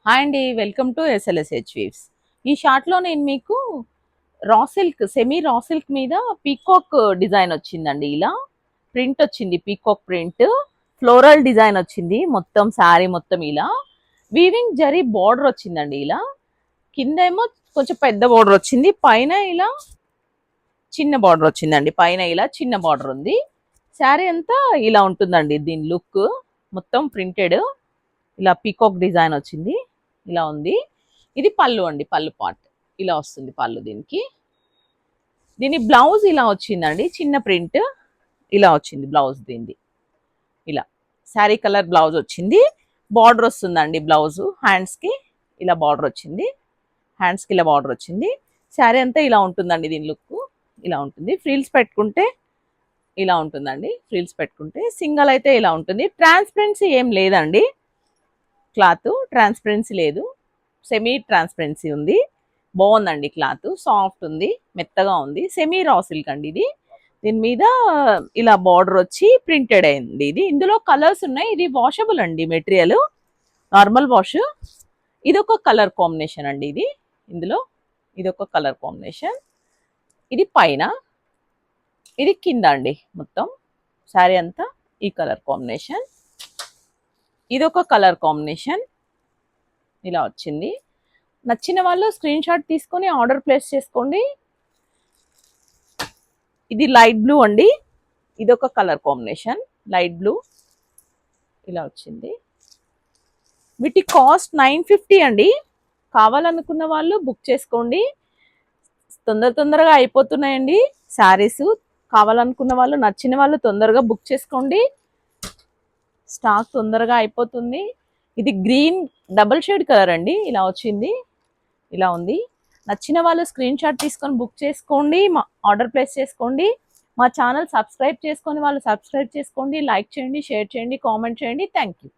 Hi అండి, welcome to ఎస్ఎల్ఎస్హెచ్ weaves. ఈ షార్ట్లో నేను మీకు raw silk, semi raw silk మీద పీకాక్ డిజైన్ వచ్చిందండి. ఇలా ప్రింట్ వచ్చింది, పీకాక్ ప్రింట్, ఫ్లోరల్ డిజైన్ వచ్చింది. మొత్తం శారీ మొత్తం ఇలా వీవింగ్ జరీ బార్డర్ వచ్చిందండి. ఇలా కింద ఏమో కొంచెం పెద్ద బార్డర్ వచ్చింది, పైన ఇలా చిన్న బార్డర్ వచ్చిందండి. పైన ఇలా చిన్న బార్డర్ ఉంది. శారీ అంతా ఇలా ఉంటుందండి. దీని లుక్ మొత్తం ప్రింటెడ్, ఇలా పీకాక్ డిజైన్ వచ్చింది, ఇలా ఉంది. ఇది పళ్ళు అండి, పళ్ళు పార్ట్ ఇలా వస్తుంది పళ్ళు. దీని బ్లౌజ్ ఇలా వచ్చిందండి, చిన్న ప్రింట్ ఇలా వచ్చింది బ్లౌజ్ దీనిది. ఇలా శారీ కలర్ బ్లౌజ్ వచ్చింది. బార్డర్ వస్తుందండి బ్లౌజ్, హ్యాండ్స్కి ఇలా బార్డర్ వచ్చింది, హ్యాండ్స్కి ఇలా బార్డర్ వచ్చింది. శారీ అంతా ఇలా ఉంటుందండి. దీని లుక్ ఇలా ఉంటుంది. ఫ్రిల్స్ పెట్టుకుంటే ఇలా ఉంటుందండి. ఫ్రిల్స్ పెట్టుకుంటే సింగల్ అయితే ఇలా ఉంటుంది. ట్రాన్స్పరెన్సీ ఏం లేదండి, క్లాత్ ట్రాన్స్పరెన్సీ లేదు, సెమీ ట్రాన్స్పరెన్సీ ఉంది. బాగుందండి క్లాత్, సాఫ్ట్ ఉంది, మెత్తగా ఉంది. సెమీ రా సిల్క్ అండి ఇది. దీని మీద ఇలా బార్డర్ వచ్చి ప్రింటెడ్ అయింది. ఇందులో కలర్స్ ఉన్నాయి. ఇది వాషబుల్ అండి మెటీరియల్, నార్మల్ వాష్. ఇదొక కలర్ కాంబినేషన్ అండి. ఇందులో ఇదొక కలర్ కాంబినేషన్. ఇది పైన, ఇది కింద అండి. మొత్తం శారీ అంతా ఈ కలర్ కాంబినేషన్. ఇదొక కలర్ కాంబినేషన్ ఇలా వచ్చింది. నచ్చిన వాళ్ళు స్క్రీన్ షాట్ తీసుకొని ఆర్డర్ ప్లేస్ చేసుకోండి. ఇది లైట్ బ్లూ అండి. ఇదొక కలర్ కాంబినేషన్, లైట్ బ్లూ ఇలా వచ్చింది. వీటి కాస్ట్ 950 అండి. కావాలనుకున్న వాళ్ళు బుక్ చేసుకోండి. తొందరగా అయిపోతున్నాయండి శారీస్. కావాలనుకున్న వాళ్ళు, నచ్చిన వాళ్ళు తొందరగా బుక్ చేసుకోండి, స్టాక్ తొందరగా అయిపోతుంది. ఇది గ్రీన్ డబుల్ షేడ్ కలర్ అండి, ఇలా వచ్చింది, ఇలా ఉంది. నచ్చిన వాళ్ళు స్క్రీన్ షాట్ తీసుకొని బుక్ చేసుకోండి, ఆర్డర్ ప్లేస్ చేసుకోండి. మా ఛానల్ సబ్స్క్రైబ్ చేసుకొని వాళ్ళు సబ్స్క్రైబ్ చేసుకోండి. లైక్ చేయండి, షేర్ చేయండి, కామెంట్ చేయండి. Thank you.